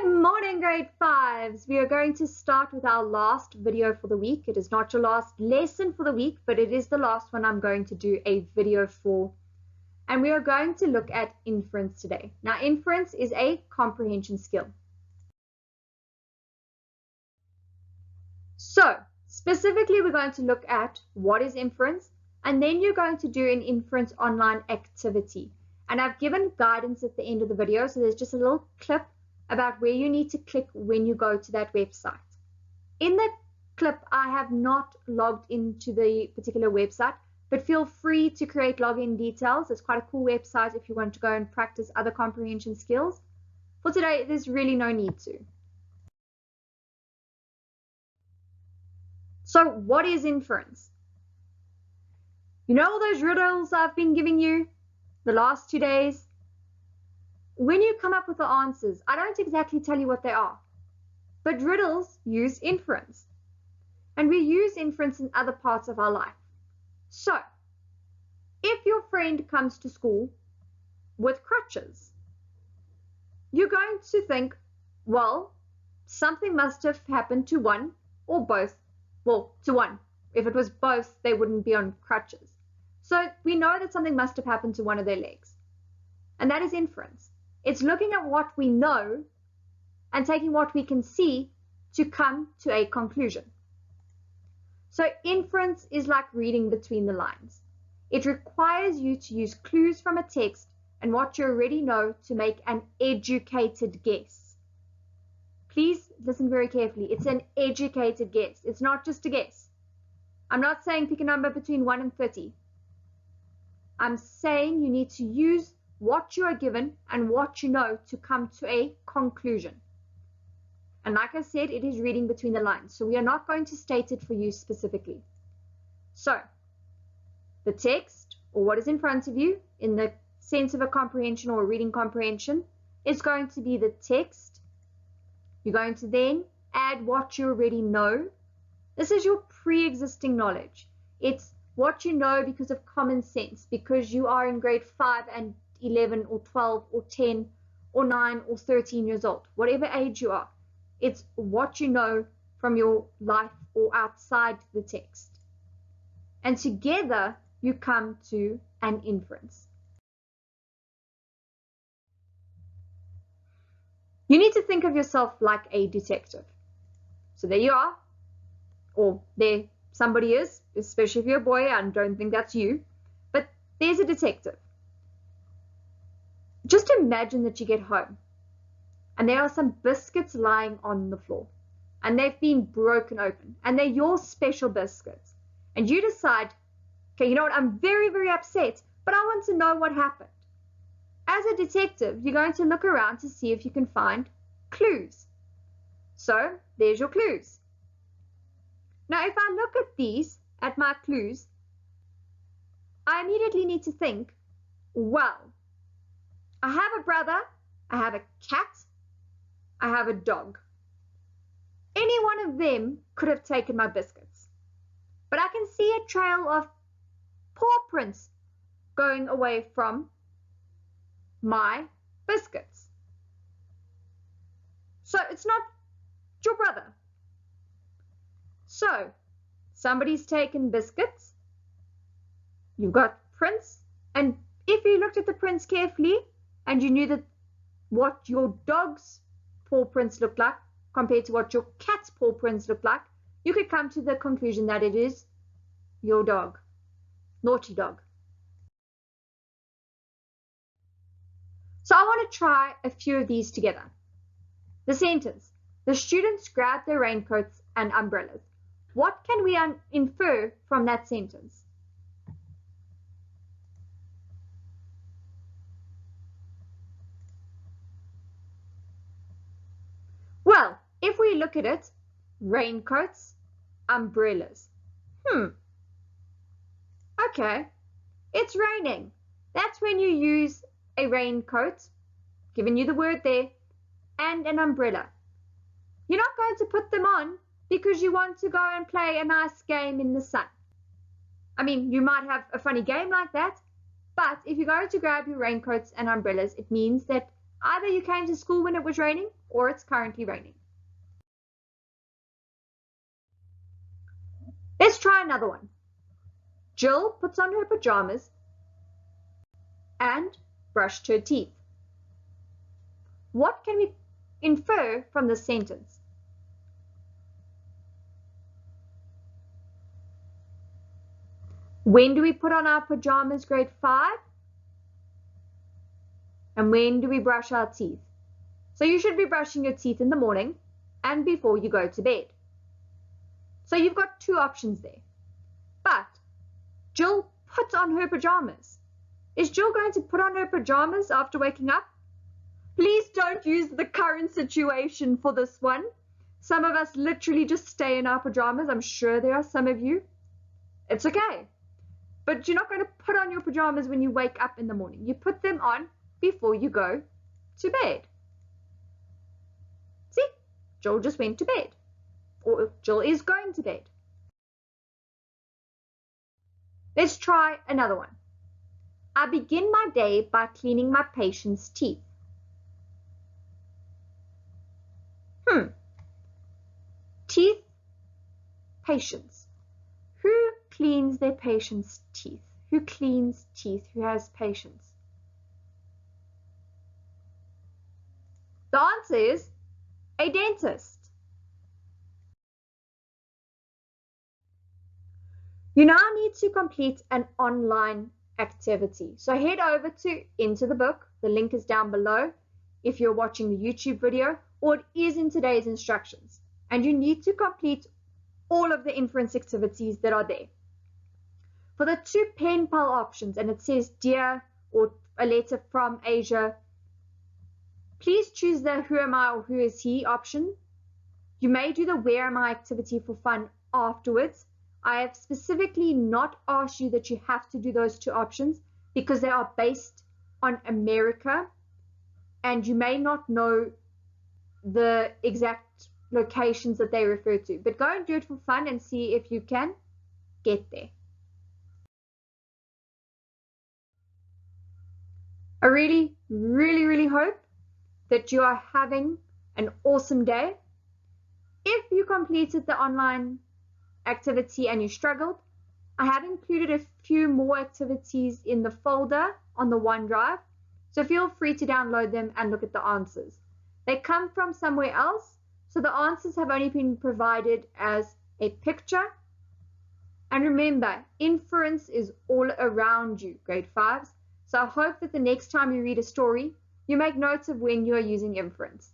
Good morning, grade 5s. We are going to start with our last video for the week. It is not your last lesson for the week, but it is the last one I'm going to do a video for. And we are going to look at inference today. Now, inference is a comprehension skill. So, specifically, we're going to look at what is inference, and then you're going to do an inference online activity. And I've given guidance at the end of the video, so there's just a little clip about where you need to click when you go to that website. In that clip, I have not logged into the particular website, but feel free to create login details. It's quite a cool website if you want to go and practice other comprehension skills. For today, there's really no need to. So what is inference? You know all those riddles I've been giving you the last 2 days? When you come up with the answers, I don't exactly tell you what they are, but riddles use inference. And we use inference in other parts of our life. So, if your friend comes to school with crutches, you're going to think, well, something must have happened to one or both. Well, to one. If it was both, they wouldn't be on crutches. So we know that something must have happened to one of their legs. And that is inference. It's looking at what we know and taking what we can see to come to a conclusion. So inference is like reading between the lines. It requires you to use clues from a text and what you already know to make an educated guess. Please listen very carefully. It's an educated guess. It's not just a guess. I'm not saying pick a number between 1 and 30. I'm saying you need to use what you are given and what you know to come to a conclusion. And like I said, it is reading between the lines. So we are not going to state it for you specifically. So the text, or what is in front of you in the sense of a comprehension or a reading comprehension, is going to be the text. You're going to then add what you already know. This is your pre-existing knowledge. It's what you know because of common sense, because you are in grade 5 and 11 or 12 or 10 or 9 or 13 years old, whatever age you are. It's what you know from your life or outside the text. And together you come to an inference. You need to think of yourself like a detective. So there you are, or there somebody is, especially if you're a boy. I don't think that's you, but there's a detective. Just imagine that you get home and there are some biscuits lying on the floor and they've been broken open and they're your special biscuits. And you decide, okay, you know what, I'm very, very upset, but I want to know what happened. As a detective, you're going to look around to see if you can find clues. So there's your clues. Now, if I look at these, at my clues, I immediately need to think, well, I have a brother, I have a cat, I have a dog. Any one of them could have taken my biscuits. But I can see a trail of paw prints going away from my biscuits. So it's not your brother. So somebody's taken biscuits, you've got prints, and if you looked at the prints carefully, and you knew that what your dog's paw prints look like compared to what your cat's paw prints look like, you could come to the conclusion that it is your dog. Naughty dog. So I want to try a few of these together. The sentence, the students grabbed their raincoats and umbrellas. What can we infer from that sentence? Well, if we look at it, raincoats, umbrellas. Okay, it's raining. That's when you use a raincoat, giving you the word there, and an umbrella. You're not going to put them on because you want to go and play a nice game in the sun. I mean, you might have a funny game like that, but if you're going to grab your raincoats and umbrellas, it means that Either you came to school when it was raining or it's currently raining. Let's try another one. Jill puts on her pajamas and brushed her teeth. What can we infer from this sentence? When do we put on our pajamas, grade 5? And when do we brush our teeth? So you should be brushing your teeth in the morning and before you go to bed. So you've got two options there. But Jill put on her pajamas. Is Jill going to put on her pajamas after waking up? Please don't use the current situation for this one. Some of us literally just stay in our pajamas. I'm sure there are some of you. It's okay. But you're not going to put on your pajamas when you wake up in the morning. You put them on before you go to bed. See, Jill just went to bed. Or Jill is going to bed. Let's try another one. I begin my day by cleaning my patient's teeth. Teeth, patients. Who cleans their patient's teeth? Who cleans teeth? Who has patience? The answer is a dentist. You now need to complete an online activity. So head over to Into the Book. The link is down below if you're watching the YouTube video, or it is in today's instructions. And you need to complete all of the inference activities that are there. For the 2 pen pal options, and it says dear or a letter from Asia, please choose the who am I or who is he option. You may do the where am I activity for fun afterwards. I have specifically not asked you that you have to do those 2 options because they are based on America and you may not know the exact locations that they refer to. But go and do it for fun and see if you can get there. I really, really, really hope that you are having an awesome day. If you completed the online activity and you struggled, I have included a few more activities in the folder on the OneDrive, so feel free to download them and look at the answers. They come from somewhere else, so the answers have only been provided as a picture. And remember, inference is all around you, grade 5s, so I hope that the next time you read a story, you make notes of when you are using inference.